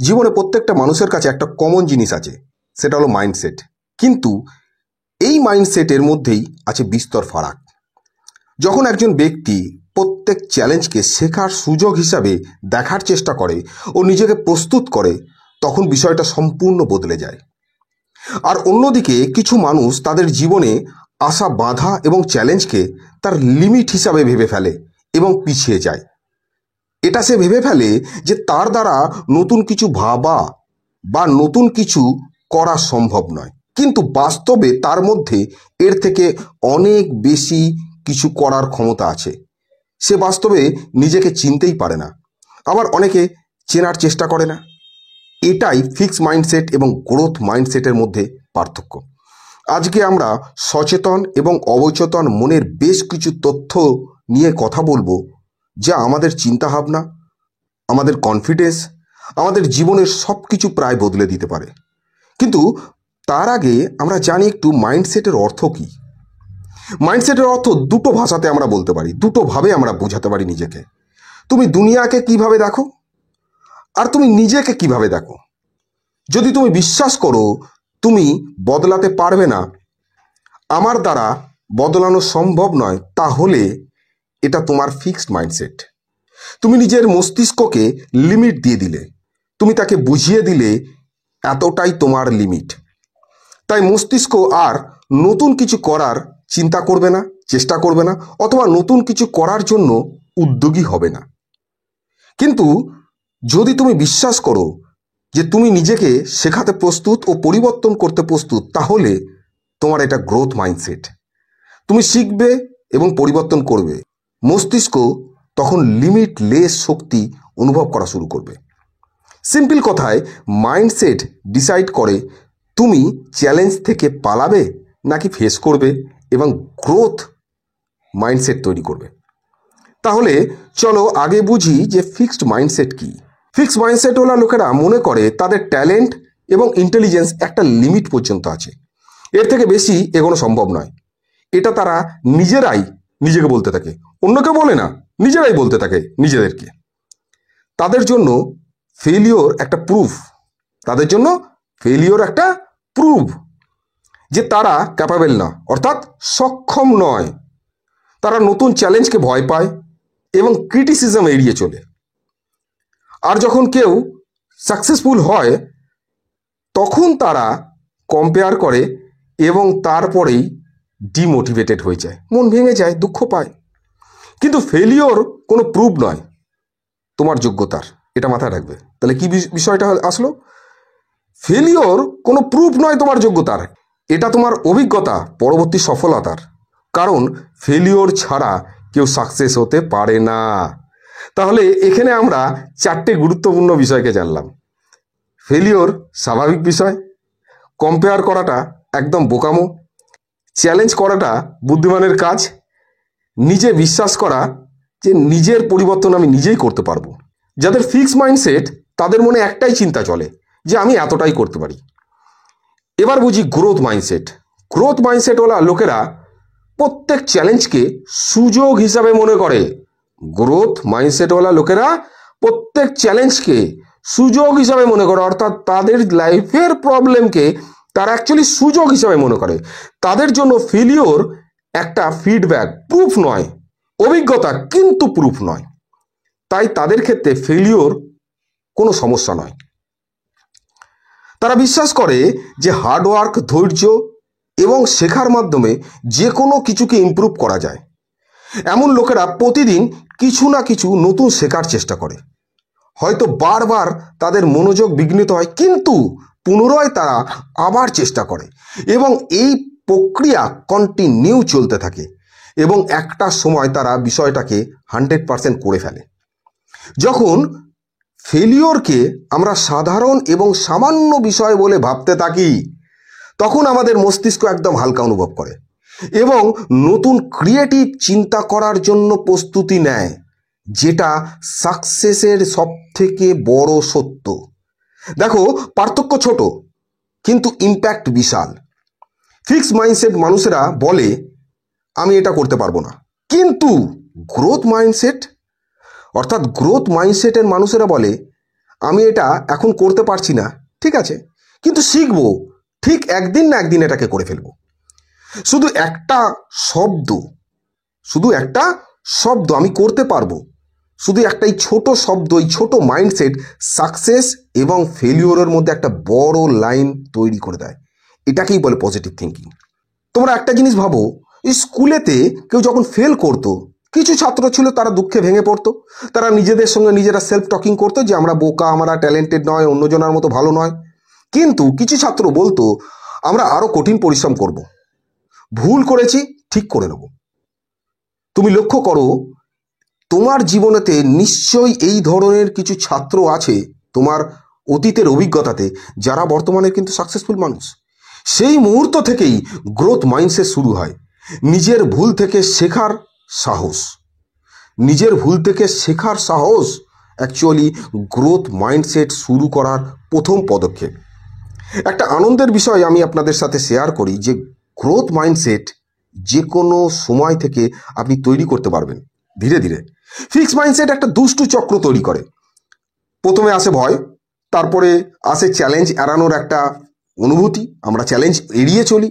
জীবনে প্রত্যেকটা মানুষের কাছে একটা কমন জিনিস আছে, সেটা হলো মাইন্ডসেট। কিন্তু এই মাইন্ডসেটের মধ্যেই আছে বিস্তর ফারাক। যখন একজন ব্যক্তি প্রত্যেক চ্যালেঞ্জকে শেখার সুযোগ হিসাবে দেখার চেষ্টা করে ও নিজেকে প্রস্তুত করে, তখন বিষয়টা সম্পূর্ণ বদলে যায়। আর অন্যদিকে কিছু মানুষ তাদের জীবনে আসা বাধা এবং চ্যালেঞ্জকে তার লিমিট হিসাবে ভেবে ফেলে এবং পিছিয়ে যায়। এটা সে ভেবে ফেলে যে তার দ্বারা নতুন কিছু ভাবা বা নতুন কিছু করা সম্ভব নয়, কিন্তু বাস্তবে তার মধ্যে এর থেকে অনেক বেশি কিছু করার ক্ষমতা আছে। সে বাস্তবে নিজেকে চিনতেই পারে না, আবার অনেকে চেনার চেষ্টা করে না। এটাই ফিক্স মাইন্ডসেট এবং গ্রোথ মাইন্ডসেটের মধ্যে পার্থক্য। আজকে আমরা সচেতন এবং অবচেতন মনের বেশ কিছু তথ্য নিয়ে কথা বলবো, যা আমাদের চিন্তাভাবনা, আমাদের কনফিডেন্স, আমাদের জীবনের সব কিছু প্রায় বদলে দিতে পারে। কিন্তু তার আগে আমরা জানি একটু মাইন্ডসেটের অর্থ কী। মাইন্ডসেটের অর্থ দুটো ভাষাতে আমরা বলতে পারি, দুটোভাবে আমরা বোঝাতে পারি নিজেকে। তুমি দুনিয়াকে কিভাবে দেখো আর তুমি নিজেকে কিভাবে দেখো। যদি তুমি বিশ্বাস করো তুমি বদলাতে পারবে না, আমার দ্বারা বদলানো সম্ভব নয়, তাহলে এটা তোমার ফিক্সড মাইন্ডসেট। তুমি নিজের মস্তিষ্ককে লিমিট দিয়ে দিলে, তুমি তাকে বুঝিয়ে দিলে এতটাই তোমার লিমিট। তাই মস্তিষ্ক আর নতুন কিছু করার চিন্তা করবে না, চেষ্টা করবে না, অথবা নতুন কিছু করার জন্য উদ্যোগী হবে না। কিন্তু যদি তুমি বিশ্বাস করো যে তুমি নিজেকে শেখাতে প্রস্তুত ও পরিবর্তন করতে প্রস্তুত, তাহলে তোমার এটা গ্রোথ মাইন্ডসেট। তুমি শিখবে এবং পরিবর্তন করবে। মস্তিষ্ক তখন লিমিটলেস শক্তি অনুভব করা শুরু করবে। সিম্পল কথায়, মাইন্ডসেট ডিসাইড করে তুমি চ্যালেঞ্জ থেকে পালাবে নাকি ফেস করবে এবং গ্রোথ মাইন্ডসেট তৈরি করবে। তাহলে চলো আগে বুঝি যে ফিক্সড মাইন্ডসেট কি। ফিক্সড মাইন্ডসেটওয়ালা লোকেরা মনে করে তাদের ট্যালেন্ট এবং ইন্টেলিজেন্স একটা লিমিট পর্যন্ত আছে, এর থেকে বেশি এগোনো সম্ভব নয়। এটা তারা নিজেরাই নিজেকে বলতে থাকে, অন্যকে বলে না, নিজেরাই বলতে থাকে নিজেদেরকে। তাদের জন্য ফেলিওর একটা প্রুফ, তাদের জন্য ফেলিওর একটা প্রুফ যে তারা ক্যাপাবেল না, অর্থাৎ সক্ষম নয়। তারা নতুন চ্যালেঞ্জকে ভয় পায় এবং ক্রিটিসিজম এড়িয়ে চলে। আর যখন কেউ সাকসেসফুল হয়, তখন তারা কম্পেয়ার করে এবং তারপরেই ডিমোটিভেটেড হয়ে যায়, মন ভেঙে যায়, দুঃখ পায়। কিন্তু ফেলিওর কোনো প্রুফ নয় তোমার যোগ্যতার, এটা মাথায় রাখবে। তাহলে কি বিষয়টা আসলো? ফেলিওর কোনো প্রুফ নয় তোমার যোগ্যতার, এটা তোমার অভিজ্ঞতা পরবর্তী সফলতার। কারণ ফেলিওর ছাড়া কেউ সাকসেস হতে পারে না। তাহলে এখানে আমরা চারটে গুরুত্বপূর্ণ বিষয়কে জানলাম। ফেলিওর স্বাভাবিক বিষয়, কম্পেয়ার করাটা একদম বোকামো, চ্যালেঞ্জ করাটা বুদ্ধিমানের কাজ, নিজে বিশ্বাস করা যে নিজের পরিবর্তন আমি নিজেই করতে পারবো। যাদের ফিক্সড মাইন্ডসেট, তাদের মনে একটাই চিন্তা চলে যে আমি এতটাই করতে পারি। এবার বুঝি গ্রোথ মাইন্ডসেট। গ্রোথ মাইন্ডসেটওয়ালা লোকেরা প্রত্যেক চ্যালেঞ্জকে সুযোগ হিসাবে মনে করে। গ্রোথ মাইন্ডসেটওয়ালা লোকেরা প্রত্যেক চ্যালেঞ্জকে সুযোগ হিসাবে মনে করে, অর্থাৎ তাদের লাইফের প্রবলেমকে তারা অ্যাকচুয়ালি সুযোগ হিসাবে মনে করে। তাদের জন্য ফেলিওর একটা ফিডব্যাক, প্রুফ নয়, অভিজ্ঞতা কিন্তু প্রুফ নয়। তাই তাদের ক্ষেত্রে ফেলিওর কোনো সমস্যা নয়। তারা বিশ্বাস করে যে হার্ডওয়ার্ক, ধৈর্য এবং শেখার মাধ্যমে যে কোনো কিছুকে ইমপ্রুভ করা যায়। এমন লোকেরা প্রতিদিন কিছু না কিছু নতুন শেখার চেষ্টা করে। হয়তো বারবার তাদের মনোযোগ বিঘ্নিত হয়, কিন্তু পুনরায় তারা আবার চেষ্টা করে এবং এই প্রক্রিয়া কন্টিনিউ চলতে থাকে এবং একটা সময় তারা বিষয়টাকে 100% করে ফেলে। যখন ফেলিওরকে আমরা সাধারণ এবং সামান্য বিষয় বলে ভাবতে থাকি, তখন আমাদের মস্তিষ্ক একদম হালকা অনুভব করে এবং নতুন ক্রিয়েটিভ চিন্তা করার জন্য প্রস্তুতি নেয়, যেটা সাকসেসের সবথেকে বড় সত্য। দেখো, পার্থক্য ছোট কিন্তু ইম্প্যাক্ট বিশাল। ফিক্সড মাইন্ডসেট মানুষেরা বলে আমি এটা করতে পারবো না, কিন্তু গ্রোথ মাইন্ডসেটের মানুষেরা বলে আমি এটা এখন করতে পারছি না, ঠিক আছে, কিন্তু শিখবো, ঠিক একদিন না একদিন এটাকে করে ফেলবো। শুধু একটা শব্দ, শুধু একটা শব্দ আমি করতে পারবো, শুধু একটা এই ছোট শব্দ, এই ছোট মাইন্ডসেট সাকসেস এবং ফেলিওরের মধ্যে একটা বড় লাইন তৈরি করে দেয়। এটাকেই বলে পজিটিভ থিঙ্কিং। তোমরা একটা জিনিস ভাবো, এই স্কুলেতে কেউ যখন ফেল করতো, কিছু ছাত্র ছিল তারা দুঃখে ভেঙে পড়তো, তারা নিজেদের সঙ্গে নিজেরা সেলফ টকিং করতো যে আমরা বোকা, আমরা ট্যালেন্টেড নয়, অন্যজনের মতো ভালো নয়। কিন্তু কিছু ছাত্র বলতো আমরা আরো কঠিন পরিশ্রম করব, ভুল করেছি ঠিক করে নেব। তুমি লক্ষ্য করো তোমার জীবনেতে নিশ্চয়ই এই ধরনের কিছু ছাত্র আছে তোমার অতীতের অভিজ্ঞতাতে, যারা বর্তমানে কিন্তু সাকসেসফুল মানুষ। সেই মুহূর্ত থেকেই গ্রোথ মাইন্ডসেট শুরু হয়। নিজের ভুল থেকে শেখার সাহস, নিজের ভুল থেকে শেখার সাহস অ্যাকচুয়ালি গ্রোথ মাইন্ডসেট শুরু করার প্রথম পদক্ষেপ। একটা আনন্দের বিষয় আমি আপনাদের সাথে শেয়ার করি যে গ্রোথ মাইন্ডসেট যে কোনো সময় থেকে আপনি তৈরি করতে পারবেন ধীরে ধীরে। ফিক্স মাইন্ডসেট একটা দুষ্টু চক্র তৈরি করে। প্রথমে আসে ভয়, তারপরে আসে চ্যালেঞ্জ এড়ানোর একটা অনুভূতি, আমরা চ্যালেঞ্জ এড়িয়ে চলি।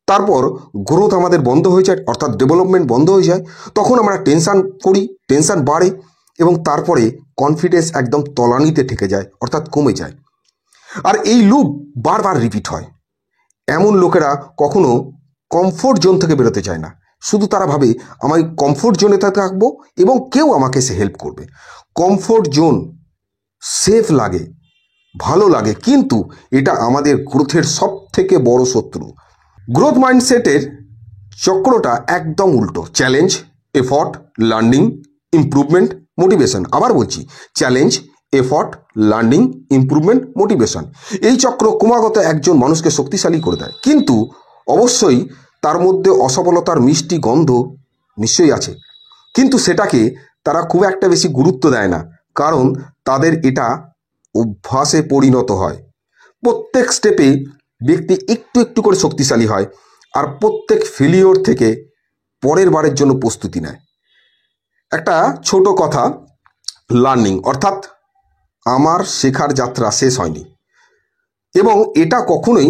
তারপর গ্রোথ আমাদের বন্ধ হয়ে যায়, অর্থাৎ ডেভেলপমেন্ট বন্ধ হয়ে যায়। তখন আমরা টেনশান করি, টেনশান বাড়ে এবং তারপরে কনফিডেন্স একদম তলানিতে ঠেকে যায়, অর্থাৎ কমে যায়। আর এই লুপ বারবার রিপিট হয়। এমন লোকেরা কখনো কমফোর্ট জোন থেকে বেরোতে চায় না। শুধু তারা ভাবে আমি কমফোর্ট জোনে থাকবো এবং কেউ আমাকে সে হেল্প করবে। কমফোর্ট জোন সেফ লাগে, ভালো লাগে, কিন্তু এটা আমাদের গ্রোথের সব থেকে বড় শত্রু। গ্রোথ মাইন্ডসেটের চক্রটা একদম উল্টো। Challenge, effort, learning, improvement, motivation. আবার বলছি, challenge, effort, learning, improvement, motivation. এই চক্র ক্রমাগত একজন মানুষকে শক্তিশালী করে দেয়, কিন্তু অবশ্যই তার মধ্যে অসফলতার মিষ্টি গন্ধ নিশ্চয়ই আছে, কিন্তু সেটাকে তারা খুব একটা বেশি গুরুত্ব দেয় না, কারণ তাদের এটা অভ্যাসে পরিণত হয়। প্রত্যেক স্টেপে ব্যক্তি একটু একটু করে শক্তিশালী হয়, আর প্রত্যেক ফেলিওর থেকে পরের বারের জন্য প্রস্তুতি নেয়। একটা ছোট কথা, লার্নিং অর্থাৎ আমার শেখার যাত্রা শেষ হয়নি এবং এটা কখনোই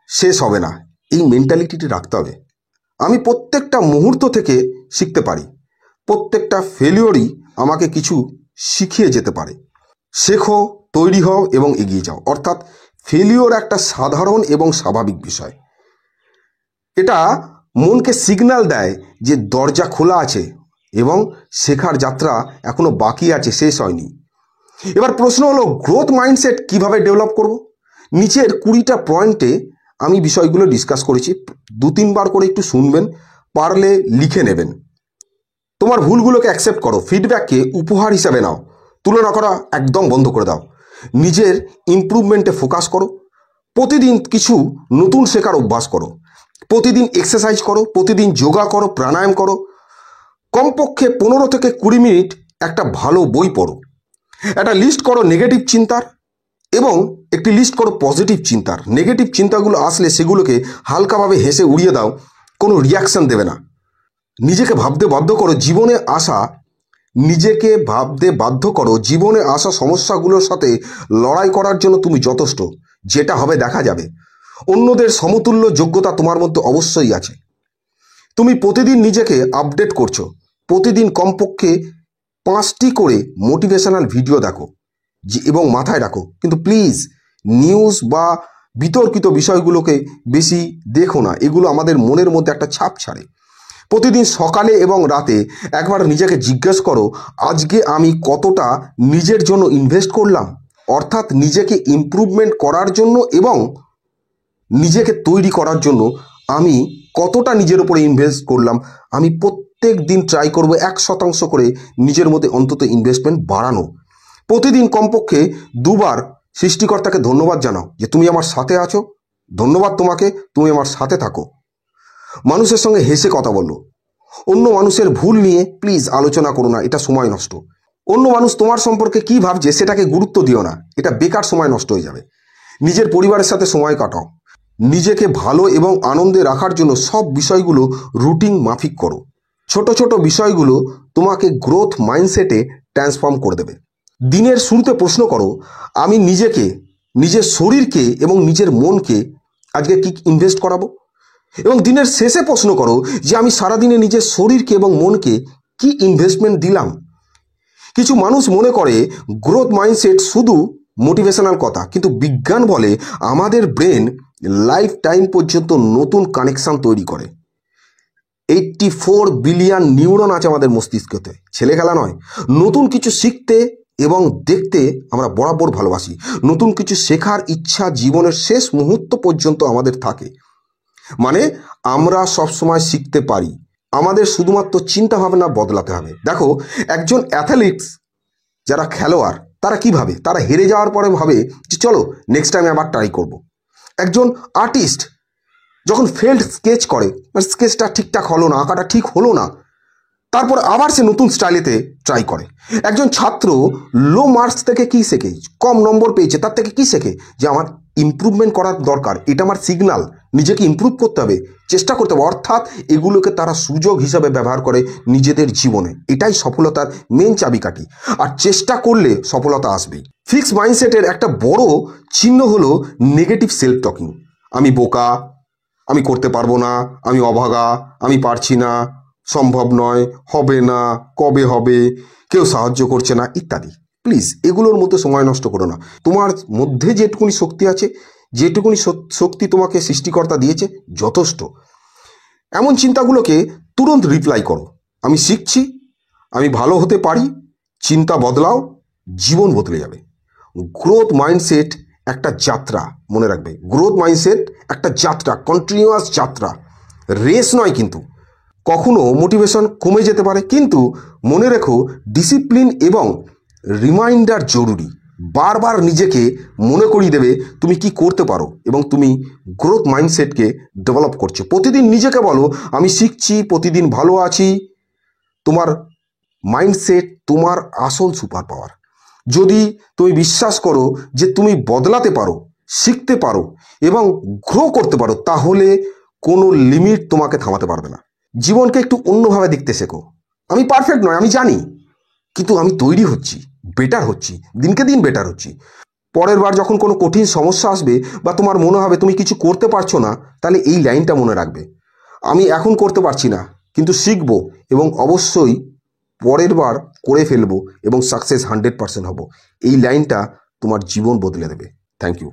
শেষ হবে না, এই মেন্টালিটিটি রাখতে হবে। আমি প্রত্যেকটা মুহূর্ত থেকে শিখতে পারি, প্রত্যেকটা ফেলিওরই আমাকে কিছু শিখিয়ে যেতে পারে। শেখো, তৈরি হও এবং এগিয়ে যাও। অর্থাৎ ফেলিওর একটা সাধারণ এবং স্বাভাবিক বিষয়। এটা মনকে সিগন্যাল দেয় যে দরজা খোলা আছে এবং শেখার যাত্রা এখনো বাকি আছে, শেষ হয়নি। এবার প্রশ্ন হলো গ্রোথ মাইন্ডসেট কিভাবে ডেভেলপ করব। নিচের 20টা পয়েন্টে আমি বিষয়গুলো ডিসকাস করেছি, 2-3 বার করে একটু শুনবেন, পারলে লিখে নেবেন। তোমার ভুলগুলোকে অ্যাকসেপ্ট করো, ফিডব্যাককে উপহার হিসাবে নাও, তুলনা করা একদম বন্ধ করে দাও। নিজের ইমপ্রুভমেন্টে ফোকাস করো, প্রতিদিন কিছু নতুন শেখার অভ্যাস করো, প্রতিদিন এক্সারসাইজ করো, প্রতিদিন যোগা করো, প্রাণায়াম করো, কমপক্ষে 15 থেকে 20 মিনিট একটা ভালো বই পড়ো। একটা লিস্ট করো নেগেটিভ চিন্তার এবং একটি লিস্ট করো পজিটিভ চিন্তার। নেগেটিভ চিন্তাগুলো আসলে সেগুলোকে হালকাভাবে হেসে উড়িয়ে দাও, কোনো রিয়াকশন দেবে না। নিজেকে ভাবতে বাধ্য করো জীবনে আসা, নিজেকে ভাবতে বাধ্য করো জীবনে আসা সমস্যাগুলোর সাথে লড়াই করার জন্য তুমি যথেষ্ট। যেটা হবে দেখা যাবে। অন্যদের সমতুল্য যোগ্যতা তোমার মধ্যে অবশ্যই আছে। তুমি প্রতিদিন নিজেকে আপডেট করছো, প্রতিদিন কমপক্ষে 5টি করে মোটিভেশনাল ভিডিও দেখো এবং মাথায় রাখো, কিন্তু প্লিজ নিউজ বা বিতর্কিত বিষয়গুলোকে বেশি দেখো না, এগুলো আমাদের মনের মধ্যে একটা ছাপ ছাড়ে। প্রতিদিন সকালে এবং রাতে একবার নিজেকে জিজ্ঞেস করো আজকে আমি কতটা নিজের জন্য ইনভেস্ট করলাম, অর্থাৎ নিজেকে ইমপ্রুভমেন্ট করার জন্য এবং নিজেকে তৈরি করার জন্য আমি কতটা নিজের উপরে ইনভেস্ট করলাম। আমি প্রত্যেক দিন ট্রাই করব 1% করে নিজের মধ্যে অন্তত ইনভেস্টমেন্ট বাড়ানো। প্রতিদিন কমপক্ষে 2 বার সৃষ্টিকর্তাকে ধন্যবাদ জানাও যে তুমি আমার সাথে আছো, ধন্যবাদ তোমাকে, তুমি আমার সাথে থাকো। মানুষের সঙ্গে হেসে কথা বলো, অন্য মানুষের ভুল নিয়ে প্লিজ আলোচনা করো না, এটা সময় নষ্ট। অন্য মানুষ তোমার সম্পর্কে কি ভাবছে সেটাকে গুরুত্ব দিও না, এটা বেকার সময় নষ্ট হয়ে যাবে। নিজের পরিবারের সাথে সময় কাটাও, নিজেকে ভালো এবং আনন্দে রাখার জন্য সব বিষয়গুলো রুটিন মাফিক করো। ছোট ছোট বিষয়গুলো তোমাকে গ্রোথ মাইন্ডসেটে ট্রান্সফর্ম করে দেবে। দিনের শুরুতে প্রশ্ন করো, আমি নিজেকে, নিজের শরীরকে এবং নিজের মনকে আজকে কি ইনভেস্ট করাবো। এবং দিনের শেষে প্রশ্ন করো যে আমি সারাদিনে নিজের শরীরকে এবং মনকে কি ইনভেস্টমেন্ট দিলাম। কিছু মানুষ মনে করে গ্রোথ মাইন্ডসেট শুধু মোটিভেশনাল কথা, কিন্তু বিজ্ঞান বলে আমাদের ব্রেন লাইফ টাইম পর্যন্ত নতুন কানেকশন তৈরি করে। 84 বিলিয়ন নিউরন আছে আমাদের মস্তিষ্কতে, ছেলে খেলা নয়। নতুন কিছু শিখতে এবং দেখতে আমরা বরাবর ভালোবাসি। নতুন কিছু শেখার ইচ্ছা জীবনের শেষ মুহূর্ত পর্যন্ত আমাদের থাকে। মানে আমরা সবসময় শিখতে পারি, আমাদের শুধুমাত্র চিন্তা ভাবনা বদলাতে হবে। দেখো, একজন অ্যাথলেটিক্স যারা খেলোয়াড় তারা কি ভাবে, তারা হেরে যাওয়ার পরে ভাবে যে চলো নেক্সট টাইম আবার ট্রাই করব। একজন আর্টিস্ট যখন ফেল্ড স্কেচ করে, স্কেচটা ঠিকঠাক হলো না, আঁকাটা ঠিক হলো না, তারপর আবার সে নতুন স্টাইলেতে ট্রাই করে। একজন ছাত্র লো মার্কস থেকে কি শেখে, কম নম্বর পেয়েছে তার থেকে কি শেখে, যে আমার ইমপ্রুভমেন্ট করার দরকার, এটা আমার সিগনাল, নিজেকে ইমপ্রুভ করতে হবে, চেষ্টা করতে হবে। অর্থাৎ এগুলোকে তারা সুযোগ হিসাবে ব্যবহার করে নিজেদের জীবনে। এটাই সফলতার মেন চাবিকাঠি। আর চেষ্টা করলে সফলতা আসবেই। ফিক্সড মাইন্ডসেটের একটা বড় চিহ্ন হলো নেগেটিভ সেলফ টকিং। আমি বোকা, আমি করতে পারবো না, আমি অভাগা, আমি পারছি না, সম্ভব নয়, হবে না, কবে হবে, কেউ সাহায্য করছে না, ইত্যাদি। প্লিজ এগুলোর মধ্যে সময় নষ্ট করো না। তোমার মধ্যে যেটুকুনি শক্তি আছে, যেটুকুনি শক্তি তোমাকে সৃষ্টিকর্তা দিয়েছে, যথেষ্ট। এমন চিন্তাগুলোকে তুরন্ত রিপ্লাই করো, আমি শিখছি, আমি ভালো হতে পারি। চিন্তা বদলাও, জীবন বদলে যাবে। গ্রোথ মাইন্ডসেট একটা যাত্রা, মনে রাখবে। গ্রোথ মাইন্ডসেট একটা যাত্রা, কন্টিনিউয়াস যাত্রা, রেস নয়। কিন্তু কখনো মোটিভেশন কমে যেতে পারে, কিন্তু মনে রেখো ডিসিপ্লিন এবং রিমাইন্ডার জরুরি। বারবার নিজেকে মনে করিয়ে দেবে তুমি কি করতে পারো এবং তুমি গ্রোথ মাইন্ডসেটকে ডেভেলপ করছো। প্রতিদিন নিজেকে বলো আমি শিখছি, প্রতিদিন ভালো আছি। তোমার মাইন্ডসেট তোমার আসল সুপার পাওয়ার। যদি তুমি বিশ্বাস করো যে তুমি বদলাতে পারো, শিখতে পারো এবং গ্রো করতে পারো, তাহলে কোনো লিমিট তোমাকে থামাতে পারবে না। জীবনকে একটু অন্যভাবে দেখতে শেখো। আমি পারফেক্ট নয়, আমি জানি, কিন্তু আমি তৈরি হচ্ছি, বেটার হচ্ছি, দিনকে দিন বেটার হচ্ছি। পরের বার যখন কোনো কঠিন সমস্যা আসবে বা তোমার মনে হবে তুমি কিছু করতে পারছো না, তাহলে এই লাইনটা মনে রাখবে, আমি এখন করতে পারছি না, কিন্তু শিখবো এবং অবশ্যই পরের বার করে ফেলবো এবং সাকসেস 100% হব। এই লাইনটা তোমার জীবন বদলে দেবে। Thank you.